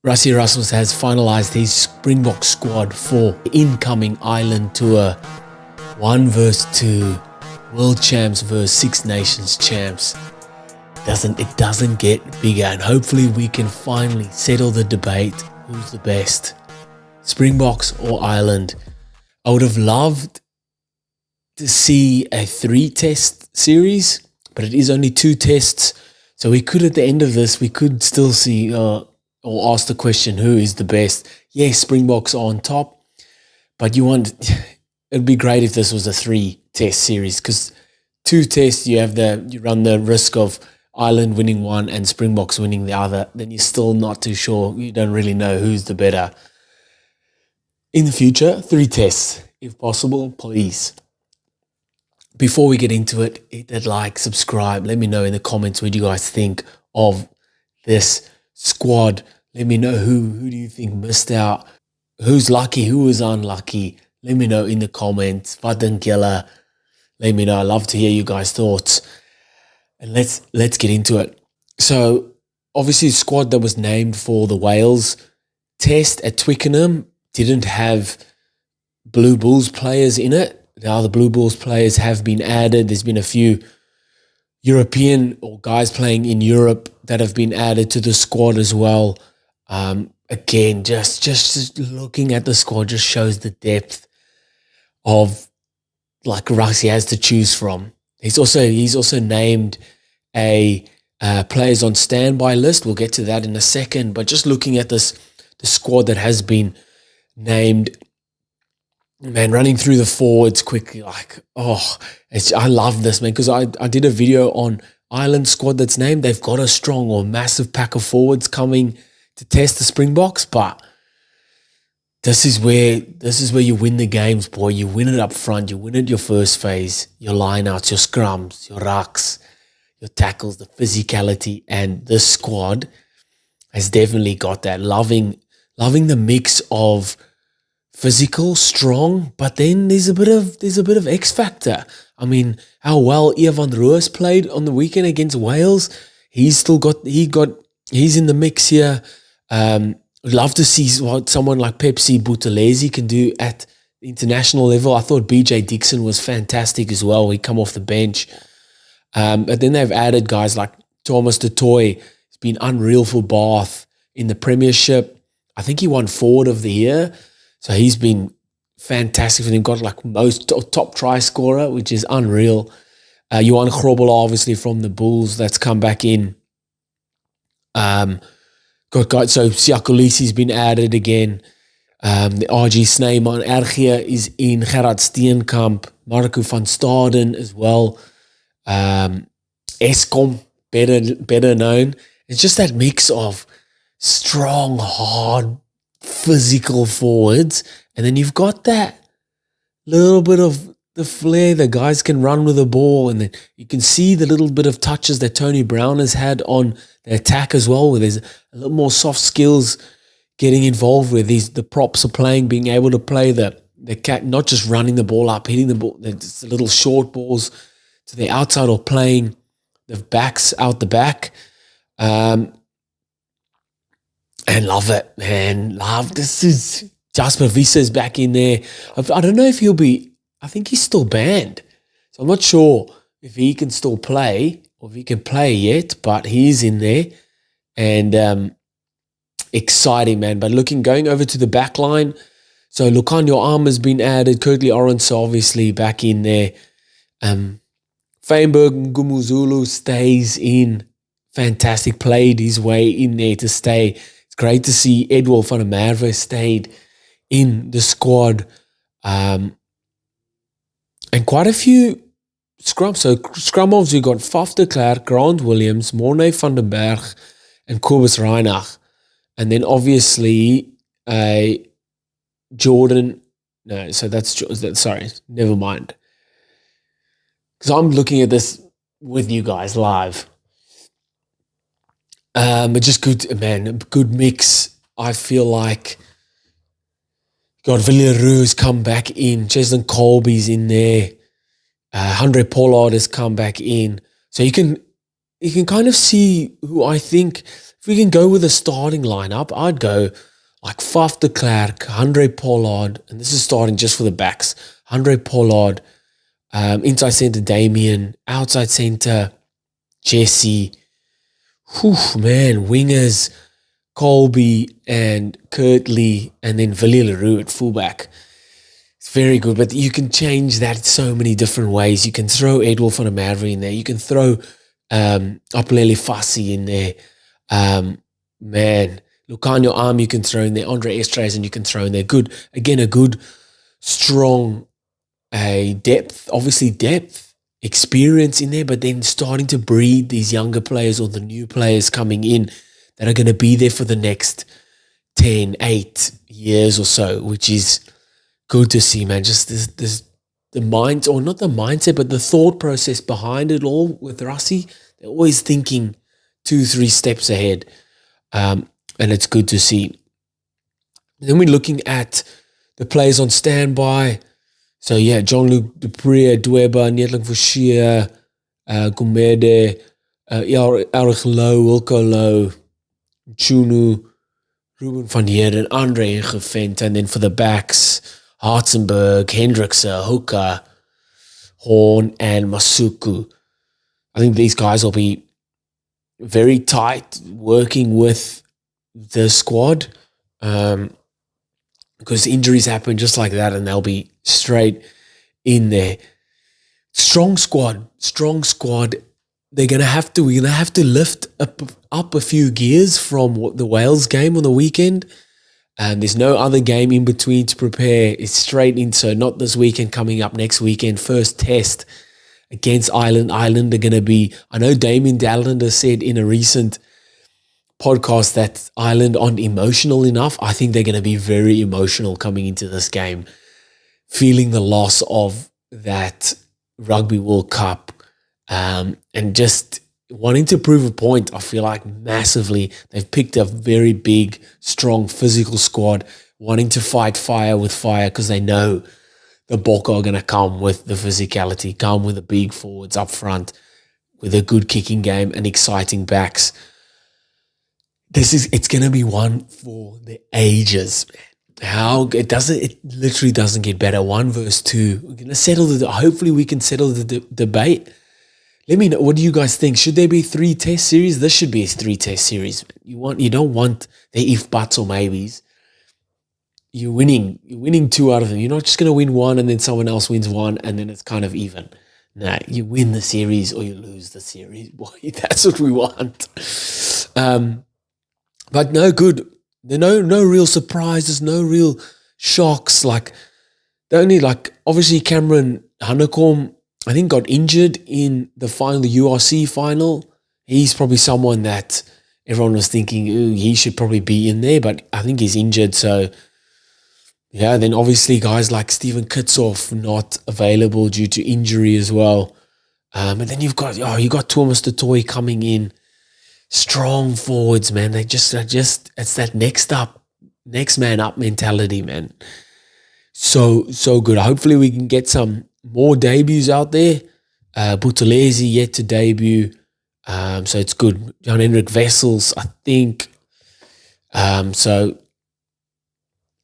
Rassie has finalised his Springboks squad for the incoming Island Tour. 1 vs 2, World Champs vs Six Nations Champs. It doesn't get bigger, and hopefully we can finally settle the debate who's the best, Springboks or Ireland. I would have loved to see a 3-test series, but it is only 2 tests, so we could, at the end of this, we could still see or ask the question, who is the best? Yes, Springboks are on top, but it'd be great if this was a 3-test series, because 2 tests, you run the risk of Ireland winning one and Springboks winning the other. Then you're still not too sure. You don't really know who's the better. In the future, 3 tests, if possible, please. Before we get into it, hit that like, subscribe. Let me know in the comments what you guys think of this squad. Let me know who do you think missed out, who's lucky, who was unlucky. Let me know in the comments. Let me know. I love to hear you guys' thoughts. And let's get into it. So obviously the squad that was named for the Wales test at Twickenham didn't have Blue Bulls players in it. Now the Blue Bulls players have been added. There's been a few European or guys playing in Europe that have been added to the squad as well. Again, just looking at the squad just shows the depth of like Rassie has to choose from. He's also named a players on standby list. We'll get to that in a second. But just looking at the squad that has been named, man, running through the forwards quickly, I love this, man, because I did a video on Ireland squad that's named. They've got a strong or massive pack of forwards coming to test the Springboks, but this is where you win the games, boy. You win it up front. You win it your first phase, your lineouts, your scrums, your rucks, your tackles, the physicality, and this squad has definitely got that. Loving the mix of physical, strong, but then there's a bit of X factor. I mean, how well Ian van Roos played on the weekend against Wales. He's in the mix here. Love to see what someone like Pepsi Buthelezi can do at the international level. I thought BJ Dixon was fantastic as well. He come off the bench. But then they've added guys like Thomas du Toit. He's been unreal for Bath in the Premiership. I think he won Forward of the Year. So he's been fantastic for them. Got like most top try scorer, which is unreal. Johan Grobbelaar, obviously from the Bulls, that's come back in. So Siakolisi's been added again. The RG Snyman Ergia is in. Gerard Steenkamp, Marco van Staden as well. Eskom, better known. It's just that mix of strong, hard, physical forwards, and then you've got that little bit of the flair. The guys can run with the ball, and then you can see the little bit of touches that Tony Brown has had on the attack as well, where there's a little more soft skills getting involved with the props are playing, being able to play the cat, not just running the ball up, hitting the ball, the little short balls to the outside, or playing the backs out the back. And love it, man. This is Jasper Visser's back in there. I don't know if I think he's still banned. So I'm not sure if he can still play or if he can play yet, but he's in there. And exciting, man. But going over to the back line, so Lucanio Arm has been added. Curtly Orange obviously back in there. Feinberg Ngumuzulu stays in. Fantastic. Played his way in there to stay. It's great to see Edward van der Merwe stayed in the squad. And quite a few scrums. So scrum-offs, we got Faf de Klerk, Grant Williams, Morne van den Berg, and Kobus Reinach. And then obviously Jordan. No, so sorry, never mind. Because I'm looking at this with you guys live. But just good, man, good mix. I feel like got Villaroo's come back in. Cheslin Colby's in there. Andre Pollard has come back in. So you can kind of see who I think if we can go with a starting lineup, I'd go like Faf de Klerk, Andre Pollard, and this is starting just for the backs. Andre Pollard, inside centre Damien, outside centre Jesse. Whew, man, wingers Colby and Kirtley, and then Villiers Leroux at fullback. It's very good, but you can change that so many different ways. You can throw Edwulf van der Merwe in there. You can throw Apulele Fassi in there. Man, Lucanio Arm you can throw in there. Andre Estreisen you can throw in there. Good, again, a good, strong depth, obviously depth, experience in there, but then starting to breed these younger players or the new players coming in that are going to be there for the next 10, 8 years or so, which is good to see, man. Just this the mind, or not the mindset, but the thought process behind it all with Rassie. They're always thinking 2-3 steps ahead, and it's good to see. Then we're looking at the players on standby. So yeah, Jean-Luc Dupree, Dweba, Netling Forshia, Gumede, Erich Low, Wilco Low, Chunu, Ruben van Heerden, Andre Ingevent, and then for the backs, Hartzenberg, Hendrikse, Hooker, Horn, and Masuku. I think these guys will be very tight working with the squad, because injuries happen just like that, and they'll be straight in there. Strong squad. We're gonna have to lift up a few gears from the Wales game on the weekend. There's no other game in between to prepare. It's straight in. So not this weekend, coming up next weekend. First test against Ireland. Ireland are going to be, I know Damien Dallander said in a recent podcast that Ireland aren't emotional enough. I think they're going to be very emotional coming into this game, feeling the loss of that Rugby World Cup, and just wanting to prove a point. I feel like massively. They've picked a very big, strong, physical squad, wanting to fight fire with fire because they know the Bokke are going to come with the physicality, come with the big forwards up front, with a good kicking game and exciting backs. It's going to be one for the ages, man. It literally doesn't get better. 1 versus 2. We're going to hopefully we can settle the debate. Let me know, what do you guys think? Should there be 3 test series? This should be a 3 test series. You don't want the if, buts, or maybes. You're winning 2 out of them. You're not just going to win 1 and then someone else wins 1 and then it's kind of even. No, you win the series or you lose the series. Boy, that's what we want. But no good. There are no real surprises, no real shocks. Obviously Cameron Hanekom, I think, got injured in the URC final. He's probably someone that everyone was thinking, he should probably be in there, but I think he's injured. So, yeah, then obviously guys like Steven Kitsoff not available due to injury as well. And then you got Thomas du Toit coming in. Strong forwards, man. They just it's that next man up mentality, man. So good. Hopefully we can get some more debuts out there. Buthelezi yet to debut. So it's good. Jan-Hendrik Wessels, I think. So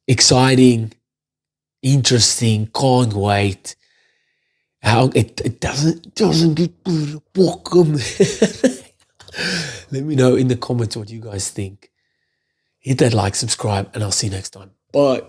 exciting, interesting, can't wait. How it doesn't get better. Let me know in the comments what you guys think. Hit that like, subscribe, and I'll see you next time. Bye.